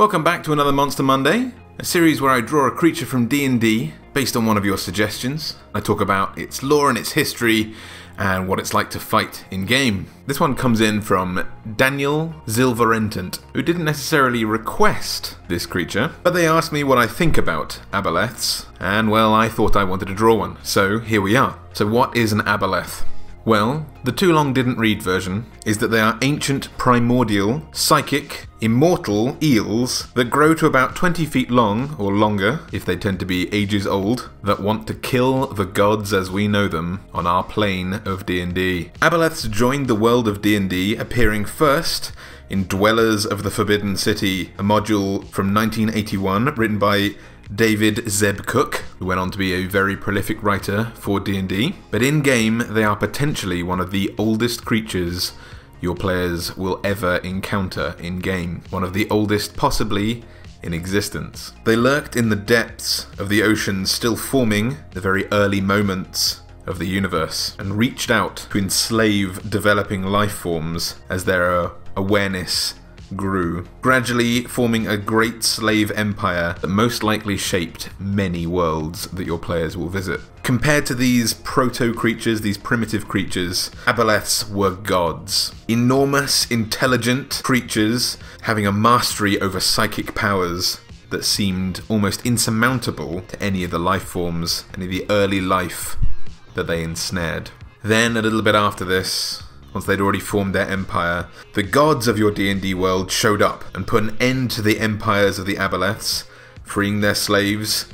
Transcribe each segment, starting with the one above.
Welcome back to another Monster Monday, a series where I draw a creature from D&D based on one of your suggestions. I talk about its lore and its history and what it's like to fight in-game. This one comes in from Daniel Zilverentant, who didn't necessarily request this creature, but they asked me what I think about Aboleths, and well, I thought I wanted to draw one, so here we are. So what is an Aboleth? Well, the too long didn't read version is that they are ancient, primordial, psychic, immortal eels that grow to about 20 feet long, or longer, if they tend to be ages old, that want to kill the gods as we know them on our plane of D&D. Aboleths joined the world of D&D, appearing first in Dwellers of the Forbidden City, a module from 1981 written by David Zeb Cook, who went on to be a very prolific writer for D&D. But in-game, they are potentially one of the oldest creatures your players will ever encounter in-game. One of the oldest possibly in existence. They lurked in the depths of the oceans still forming, the very early moments of the universe, and reached out to enslave developing life forms as their awareness grew, gradually forming a great slave empire that most likely shaped many worlds that your players will visit. Compared to these proto-creatures, these primitive creatures, Aboleths were gods. Enormous, intelligent creatures having a mastery over psychic powers that seemed almost insurmountable to any of the life forms, any of the early life that they ensnared. Then, a little bit after this, once they'd already formed their empire, the gods of your D&D world showed up and put an end to the empires of the Aboleths, freeing their slaves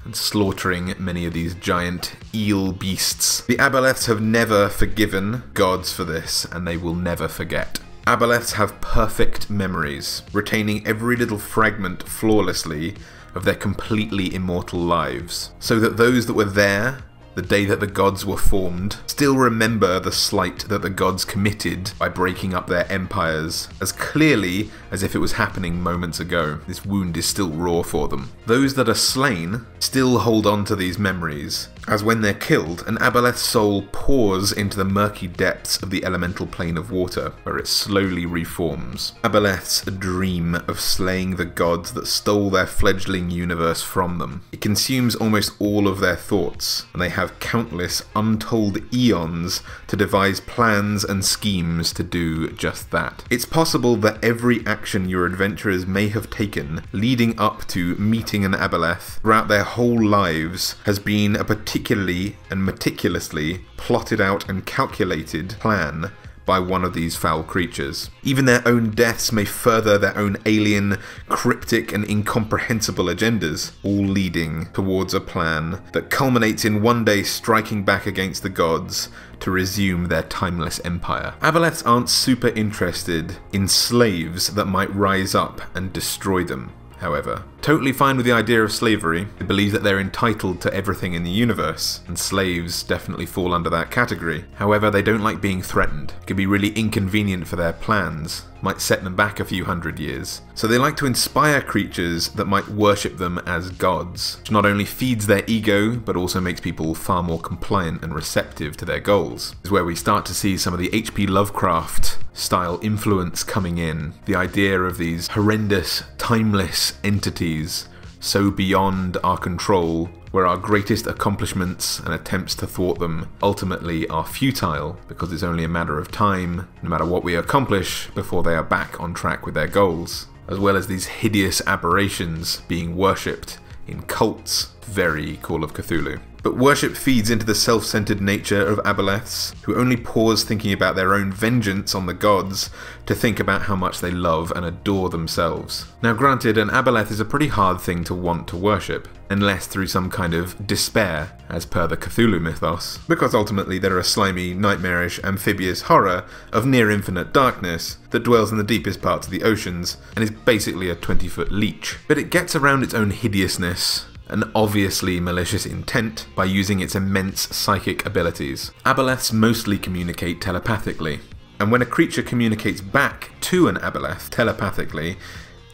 and slaughtering many of these giant eel beasts. The Aboleths have never forgiven gods for this, and they will never forget. Aboleths have perfect memories, retaining every little fragment flawlessly of their completely immortal lives, so that those that were there the day that the gods were formed still remember the slight that the gods committed by breaking up their empires as clearly as if it was happening moments ago. This wound is still raw for them. Those that are slain still hold on to these memories, as when they're killed, an Aboleth's soul pours into the murky depths of the elemental plane of water, where it slowly reforms. Aboleths dream of slaying the gods that stole their fledgling universe from them. It consumes almost all of their thoughts, and they have countless untold eons to devise plans and schemes to do just that. It's possible that every action your adventurers may have taken leading up to meeting an Aboleth throughout their whole lives has been a particularly and meticulously plotted out and calculated plan by one of these foul creatures. Even their own deaths may further their own alien, cryptic and incomprehensible agendas, all leading towards a plan that culminates in one day striking back against the gods to resume their timeless empire. Aboleths aren't super interested in slaves that might rise up and destroy them, however. Totally fine with the idea of slavery. They believe that they're entitled to everything in the universe, and slaves definitely fall under that category. However, they don't like being threatened. It can be really inconvenient for their plans, might set them back a few hundred years. So they like to inspire creatures that might worship them as gods, which not only feeds their ego, but also makes people far more compliant and receptive to their goals. This is where we start to see some of the H.P. Lovecraft style influence coming in. The idea of these horrendous, timeless entities so beyond our control, where our greatest accomplishments and attempts to thwart them ultimately are futile, because it's only a matter of time, no matter what we accomplish, before they are back on track with their goals. As well as these hideous aberrations being worshipped in cults, very Call of Cthulhu. But worship feeds into the self-centered nature of Aboleths, who only pause thinking about their own vengeance on the gods to think about how much they love and adore themselves. Now granted, an Aboleth is a pretty hard thing to want to worship, unless through some kind of despair, as per the Cthulhu mythos, because ultimately they're a slimy, nightmarish, amphibious horror of near-infinite darkness that dwells in the deepest parts of the oceans, and is basically a 20-foot leech. But it gets around its own hideousness, an obviously malicious intent, by using its immense psychic abilities. Aboleths mostly communicate telepathically, and when a creature communicates back to an Aboleth telepathically,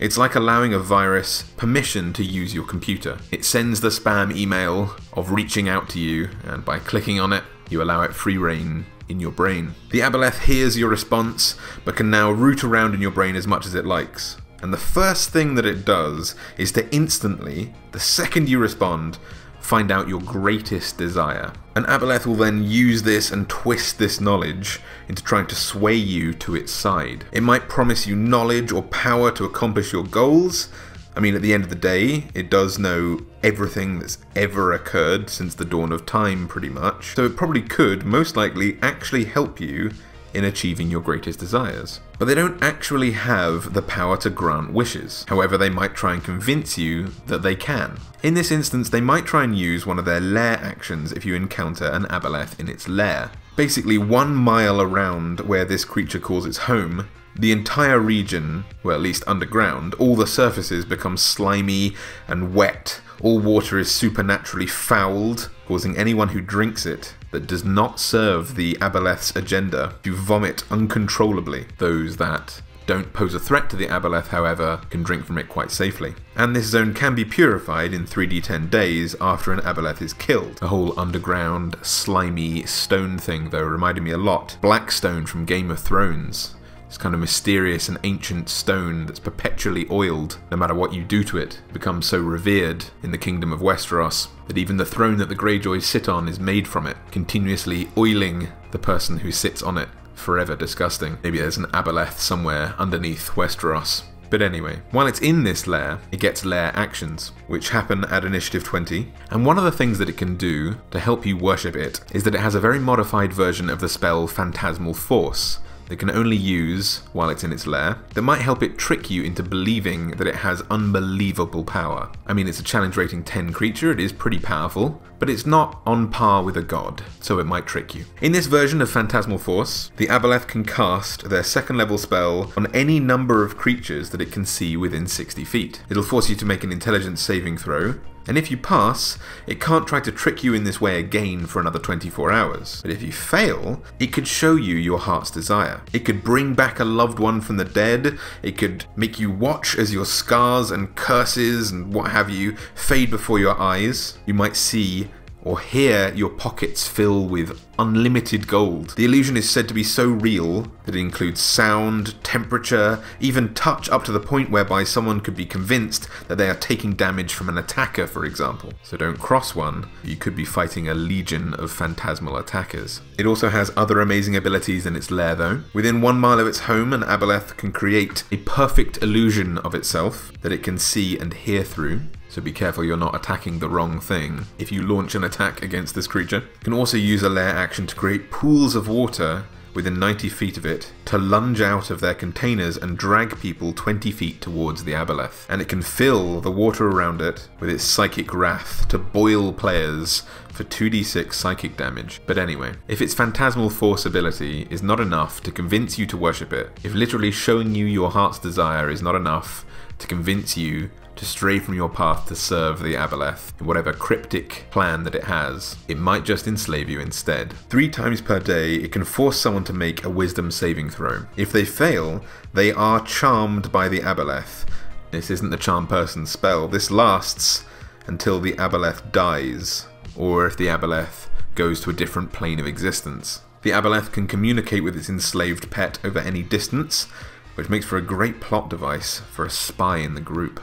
it's like allowing a virus permission to use your computer. It sends the spam email of reaching out to you, and by clicking on it, you allow it free reign in your brain. The Aboleth hears your response, but can now root around in your brain as much as it likes. And the first thing that it does is to instantly, the second you respond, find out your greatest desire. An Aboleth will then use this and twist this knowledge into trying to sway you to its side. It might promise you knowledge or power to accomplish your goals. I mean, at the end of the day, it does know everything that's ever occurred since the dawn of time, pretty much. So it probably could, most likely, actually help you in achieving your greatest desires. But they don't actually have the power to grant wishes. However, they might try and convince you that they can. In this instance, they might try and use one of their lair actions if you encounter an Aboleth in its lair. Basically, 1 mile around where this creature calls its home, the entire region, well at least underground, all the surfaces become slimy and wet. All water is supernaturally fouled, causing anyone who drinks it that does not serve the Aboleth's agenda to vomit uncontrollably. Those that don't pose a threat to the Aboleth, however, can drink from it quite safely. And this zone can be purified in 3d10 days after an Aboleth is killed. The whole underground, slimy stone thing, though, reminded me a lot. Blackstone from Game of Thrones. This kind of mysterious and ancient stone that's perpetually oiled. No matter what you do to it, it becomes so revered in the kingdom of Westeros that even the throne that the Greyjoys sit on is made from it, continuously oiling the person who sits on it. Forever disgusting. Maybe there's an Aboleth somewhere underneath Westeros. But anyway, while it's in this lair, it gets lair actions, which happen at initiative 20, and one of the things that it can do to help you worship it is that it has a very modified version of the spell Phantasmal Force, that can only use while it's in its lair, that might help it trick you into believing that it has unbelievable power. I mean, it's a challenge rating 10 creature, it is pretty powerful, but it's not on par with a god, so it might trick you. In this version of Phantasmal Force, the Aboleth can cast their 2nd level spell on any number of creatures that it can see within 60 feet. It'll force you to make an intelligence saving throw, and if you pass, it can't try to trick you in this way again for another 24 hours. But if you fail, it could show you your heart's desire. It could bring back a loved one from the dead. It could make you watch as your scars and curses and what have you fade before your eyes. You might see or hear your pockets fill with unlimited gold. The illusion is said to be so real that it includes sound, temperature, even touch, up to the point whereby someone could be convinced that they are taking damage from an attacker, for example. So don't cross one, you could be fighting a legion of phantasmal attackers. It also has other amazing abilities in its lair though. Within 1 mile of its home, an Aboleth can create a perfect illusion of itself that it can see and hear through. So be careful you're not attacking the wrong thing if you launch an attack against this creature. You can also use a lair action to create pools of water within 90 feet of it to lunge out of their containers and drag people 20 feet towards the Aboleth. And it can fill the water around it with its psychic wrath to boil players for 2d6 psychic damage. But anyway, if its Phantasmal Force ability is not enough to convince you to worship it, if literally showing you your heart's desire is not enough to convince you to stray from your path to serve the Aboleth in whatever cryptic plan that it has, it might just enslave you instead. 3 times per day, it can force someone to make a wisdom saving throw. If they fail, they are charmed by the Aboleth. This isn't the charm person's spell. This lasts until the Aboleth dies, or if the Aboleth goes to a different plane of existence. The Aboleth can communicate with its enslaved pet over any distance, which makes for a great plot device for a spy in the group.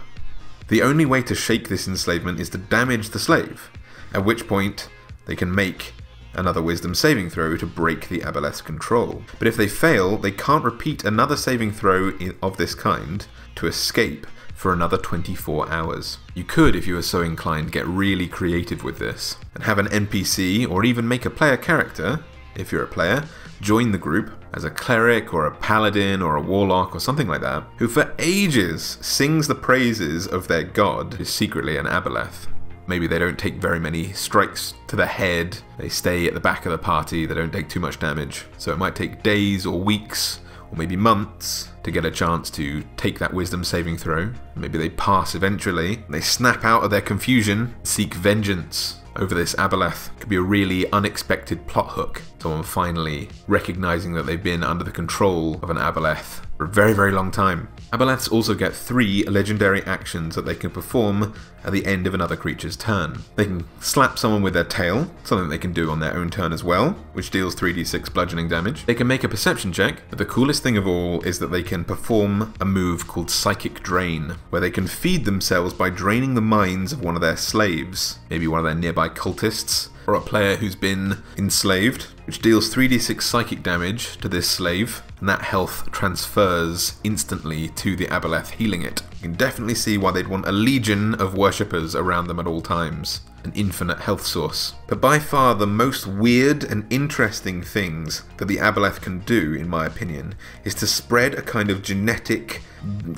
The only way to shake this enslavement is to damage the slave, at which point they can make another wisdom saving throw to break the Aboleth's control. But if they fail, they can't repeat another saving throw of this kind to escape for another 24 hours. You could, if you were so inclined, get really creative with this and have an NPC or even make a player character, if you're a player, join the group as a cleric or a paladin or a warlock or something like that, who for ages sings the praises of their god, who is secretly an Aboleth. Maybe they don't take very many strikes to the head, they stay at the back of the party, they don't take too much damage. So it might take days or weeks or maybe months to get a chance to take that wisdom saving throw. Maybe they pass eventually, they snap out of their confusion, seek vengeance over this Aboleth. Could be a really unexpected plot hook. Someone finally recognizing that they've been under the control of an Aboleth for a very, very long time. Aboleths also get 3 legendary actions that they can perform at the end of another creature's turn. They can slap someone with their tail, something they can do on their own turn as well, which deals 3d6 bludgeoning damage. They can make a perception check, but the coolest thing of all is that they can perform a move called Psychic Drain, where they can feed themselves by draining the minds of one of their slaves, maybe one of their nearby cultists, or a player who's been enslaved, which deals 3d6 psychic damage to this slave, and that health transfers instantly to the Aboleth, healing it. You can definitely see why they'd want a legion of worshippers around them at all times. An infinite health source. But by far the most weird and interesting things that the Aboleth can do, in my opinion, is to spread a kind of genetic,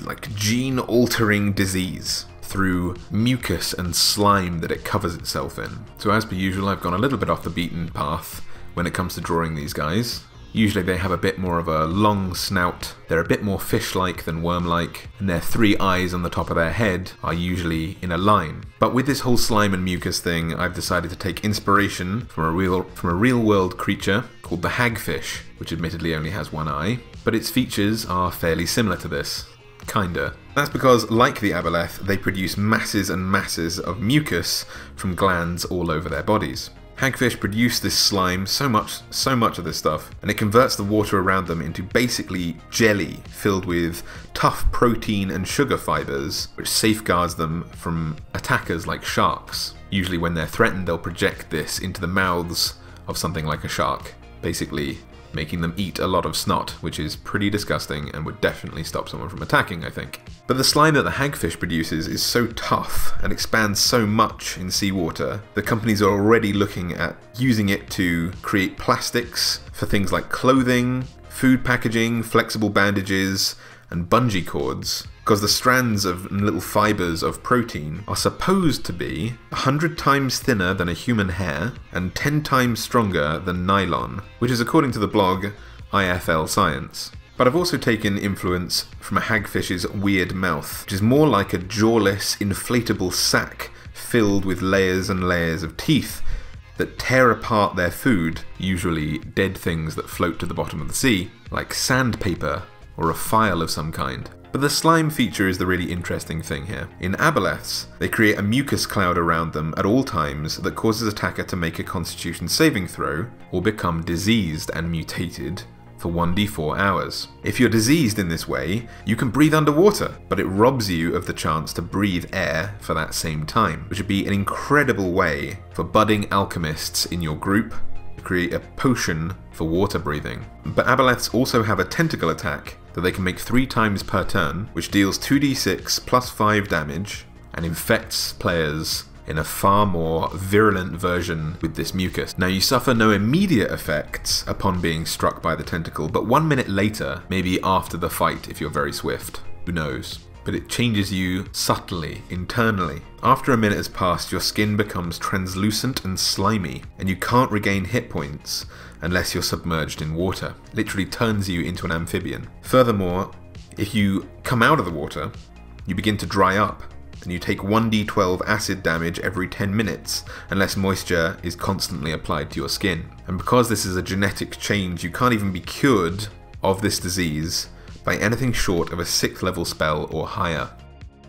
like gene-altering disease through mucus and slime that it covers itself in. So as per usual, I've gone a little bit off the beaten path when it comes to drawing these guys. Usually they have a bit more of a long snout, they're a bit more fish-like than worm-like, and their 3 eyes on the top of their head are usually in a line. But with this whole slime and mucus thing, I've decided to take inspiration from a real-world creature called the Hagfish, which admittedly only has 1 eye, but its features are fairly similar to this. Kinda. That's because, like the Aboleth, they produce masses and masses of mucus from glands all over their bodies. Hagfish produce this slime, so much of this stuff, and it converts the water around them into basically jelly filled with tough protein and sugar fibers, which safeguards them from attackers like sharks. Usually when they're threatened, they'll project this into the mouths of something like a shark, basically making them eat a lot of snot, which is pretty disgusting and would definitely stop someone from attacking, I think. But the slime that the Hagfish produces is so tough and expands so much in seawater that companies are already looking at using it to create plastics for things like clothing, food packaging, flexible bandages, and bungee cords, because the strands of little fibers of protein are supposed to be 100 times thinner than a human hair and 10 times stronger than nylon, which is according to the blog IFL Science. But I've also taken influence from a hagfish's weird mouth, which is more like a jawless, inflatable sack filled with layers and layers of teeth that tear apart their food, usually dead things that float to the bottom of the sea, like sandpaper or a file of some kind. But the slime feature is the really interesting thing here. In Aboleths, they create a mucus cloud around them at all times that causes attacker to make a constitution saving throw or become diseased and mutated for 1d4 hours. If you're diseased in this way, you can breathe underwater, but it robs you of the chance to breathe air for that same time, which would be an incredible way for budding alchemists in your group to create a potion for water breathing. But Aboleths also have a tentacle attack that they can make 3 times per turn, which deals 2d6 plus 5 damage and infects players in a far more virulent version with this mucus. Now you suffer no immediate effects upon being struck by the tentacle, but 1 minute later, maybe after the fight if you're very swift, who knows. But it changes you subtly, internally. After a minute has passed, your skin becomes translucent and slimy, and you can't regain hit points unless you're submerged in water. It literally turns you into an amphibian. Furthermore, if you come out of the water, you begin to dry up, and you take 1d12 acid damage every 10 minutes, unless moisture is constantly applied to your skin. And because this is a genetic change, you can't even be cured of this disease by anything short of a 6th level spell or higher.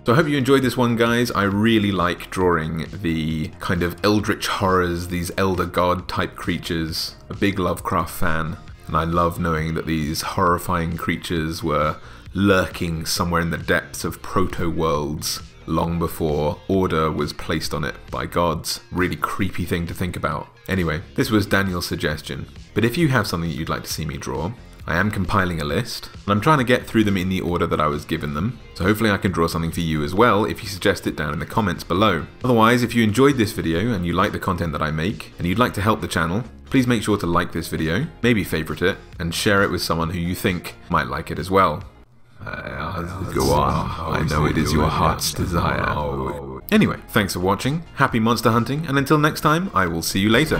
So I hope you enjoyed this one, guys. I really like drawing the kind of eldritch horrors, these elder god type creatures. A big Lovecraft fan, and I love knowing that these horrifying creatures were lurking somewhere in the depths of proto-worlds long before order was placed on it by gods. Really creepy thing to think about. Anyway, this was Daniel's suggestion, but if you have something you'd like to see me draw, I am compiling a list, and I'm trying to get through them in the order that I was given them, so hopefully I can draw something for you as well if you suggest it down in the comments below. Otherwise, if you enjoyed this video and you like the content that I make, and you'd like to help the channel, please make sure to like this video, maybe favourite it, and share it with someone who you think might like it as well. Go on, I know it is your heart's desire. Anyway, thanks for watching, happy monster hunting, and until next time, I will see you later.